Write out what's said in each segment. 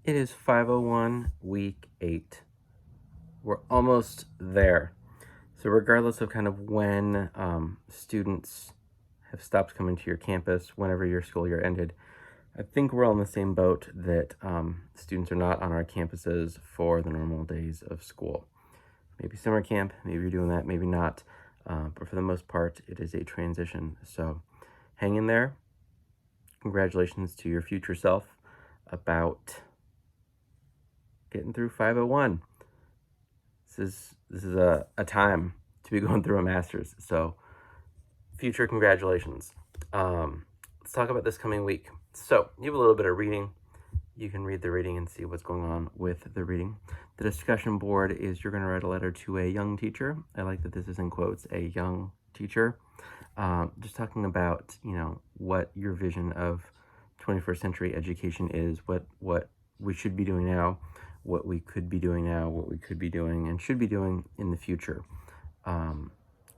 It is 5:01, week 8. We're almost there. So regardless of kind of when students have stopped coming to your campus, whenever your school year ended, I think we're all in the same boat that students are not on our campuses for the normal days of school. Maybe summer camp, maybe you're doing that, maybe not. But for the most part, it is a transition. So hang in there. Congratulations to your future self about getting through 5:01. This is a time to be going through a master's. So future congratulations. Let's talk about this coming week. So you have a little bit of reading. You can read the reading and see what's going on with the reading. The discussion board is you're going to write a letter to a young teacher. I like that this is in quotes, a young teacher. Just talking about, what your vision of 21st century education is, what we should be doing now, what we could be doing now, what we could be doing and should be doing in the future. And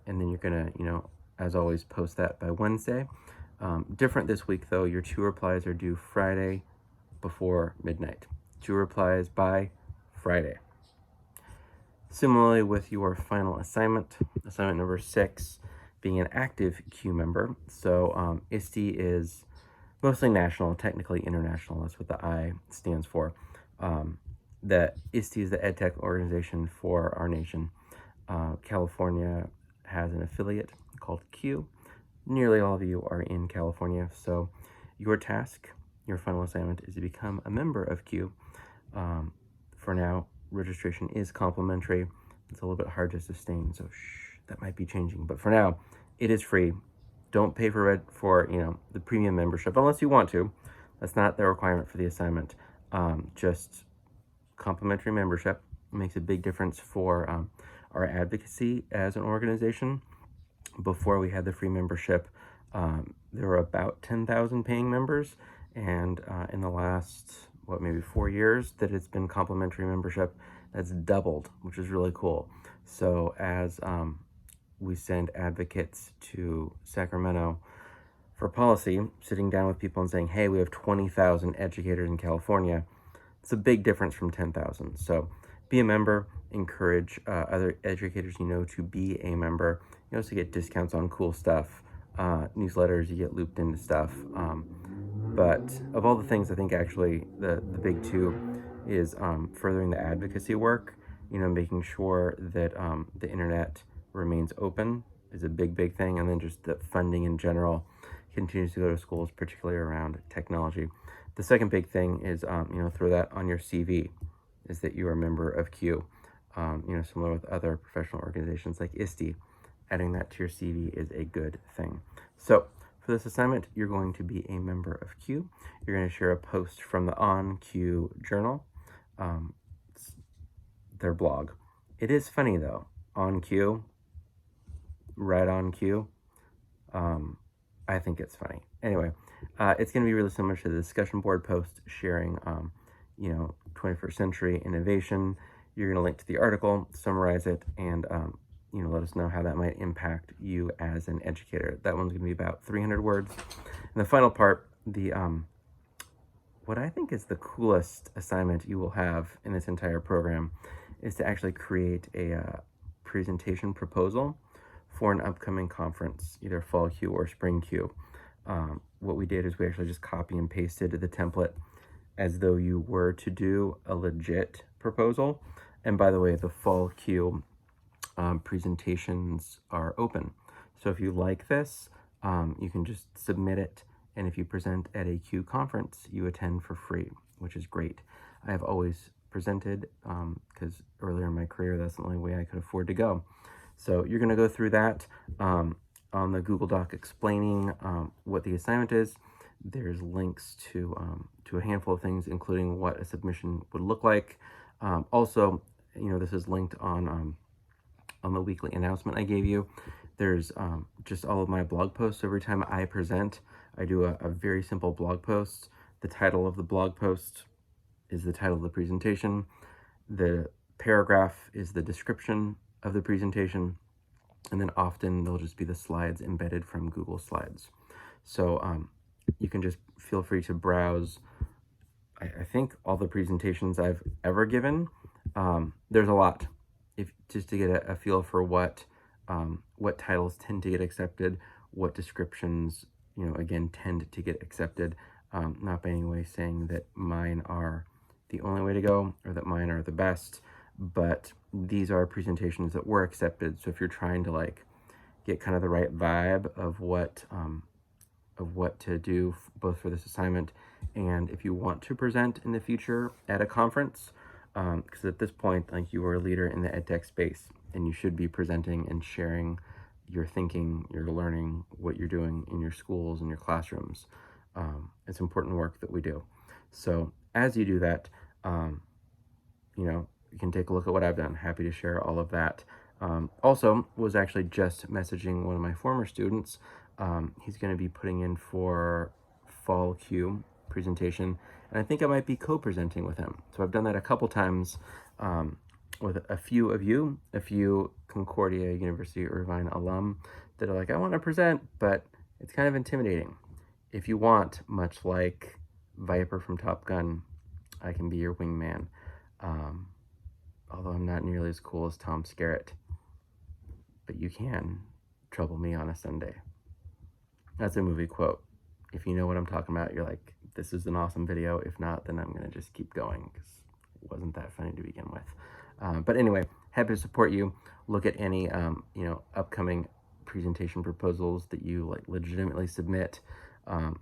then you're going to, as always, post that by Wednesday. Different this week, though. Your 2 replies are due Friday before midnight. 2 replies by Friday. Similarly with your final assignment number 6, being an active CUE member. So ISTE is mostly national, technically international. That's what the I stands for. The ISTE is the EdTech organization for our nation. California has an affiliate called CUE. Nearly all of you are in California, so your task, your final assignment, is to become a member of CUE. For now, registration is complimentary. It's a little bit hard to sustain, so that might be changing. But for now, it is free. Don't pay for the premium membership unless you want to. That's not the requirement for the assignment. Just complimentary membership makes a big difference for our advocacy as an organization. Before we had the free membership, there were about 10,000 paying members, and in the last, maybe 4 years that it's been complimentary membership, that's doubled, which is really cool. So as we send advocates to Sacramento for policy, sitting down with people and saying, hey, we have 20,000 educators in California, it's a big difference from 10,000. So be a member, encourage other educators to be a member. You also get discounts on cool stuff, newsletters, you get looped into stuff. But of all the things, I think actually the big two is furthering the advocacy work, making sure that the internet remains open is a big thing. And then just the funding in general continues to go to schools, particularly around technology. The second big thing is, throw that on your CV, is that you are a member of CUE. Similar with other professional organizations like ISTE, adding that to your CV is a good thing. So for this assignment, you're going to be a member of CUE. You're going to share a post from the On CUE Journal, their blog. It is funny though, On CUE, right on cue. I think it's funny. Anyway, it's going to be really similar to the discussion board post sharing, 21st century innovation. You're going to link to the article, summarize it, and let us know how that might impact you as an educator. That one's going to be about 300 words. And the final part, the what I think is the coolest assignment you will have in this entire program is to actually create a presentation proposal for an upcoming conference, either fall CUE or spring CUE. What we did is we actually just copy and pasted the template as though you were to do a legit proposal. And by the way, the fall CUE presentations are open. So if you like this, you can just submit it. And if you present at a CUE conference, you attend for free, which is great. I have always presented because earlier in my career, that's the only way I could afford to go. So you're going to go through that on the Google Doc explaining what the assignment is. There's links to a handful of things, including what a submission would look like. Also, this is linked on the weekly announcement I gave you. There's just all of my blog posts. Every time I present, I do a very simple blog post. The title of the blog post is the title of the presentation. The paragraph is the description of the presentation. And then often there'll just be the slides embedded from Google Slides. So you can just feel free to browse I think all the presentations I've ever given, there's a lot. If just to get a feel for what titles tend to get accepted, what descriptions, again, tend to get accepted. Not by any way saying that mine are the only way to go or that mine are the best, but these are presentations that were accepted. So if you're trying to like get kind of the right vibe of what to do both for this assignment and if you want to present in the future at a conference, because at this point, like, you are a leader in the edtech space and you should be presenting and sharing your thinking, your learning, what you're doing in your schools and your classrooms. It's important work that we do. So as you do that, you can take a look at what I've done. Happy to share all of that. Also, was actually just messaging one of my former students. He's going to be putting in for Fall Q presentation, and I think I might be co-presenting with him. So I've done that a couple times with a few of you, a few Concordia University Irvine alum that are like, I want to present, but it's kind of intimidating. If you want, much like Viper from Top Gun, I can be your wingman. Although I'm not nearly as cool as Tom Skerritt, but you can trouble me on a Sunday. That's a movie quote. If you know what I'm talking about, you're like, this is an awesome video. If not, then I'm going to just keep going because it wasn't that funny to begin with. But anyway, happy to support you. Look at any, upcoming presentation proposals that you like legitimately submit.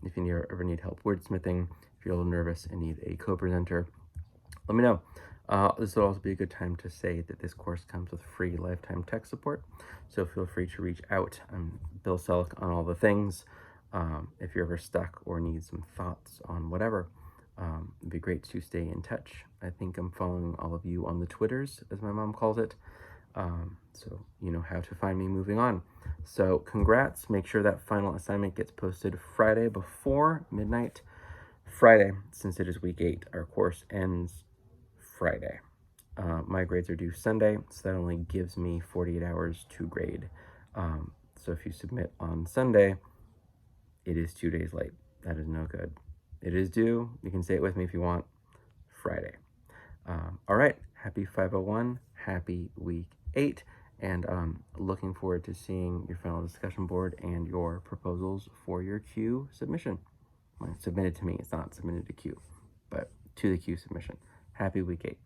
If you ever need help wordsmithing, if you're a little nervous and need a co-presenter, let me know. This would also be a good time to say that this course comes with free lifetime tech support, so feel free to reach out. I'm Bill Selleck on all the things. If you're ever stuck or need some thoughts on whatever, it'd be great to stay in touch. I think I'm following all of you on the Twitters, as my mom calls it, so you know how to find me moving on. So congrats. Make sure that final assignment gets posted Friday before midnight. Friday, since it is week 8, our course ends Friday. My grades are due Sunday, so that only gives me 48 hours to grade. So if you submit on Sunday, it is 2 days late. That is no good. It is due. You can say it with me if you want. Friday. All right. Happy 501. Happy week 8. And looking forward to seeing your final discussion board and your proposals for your Q submission. Well, it's submitted to me. It's not submitted to Q, but to the Q submission. Happy week 8.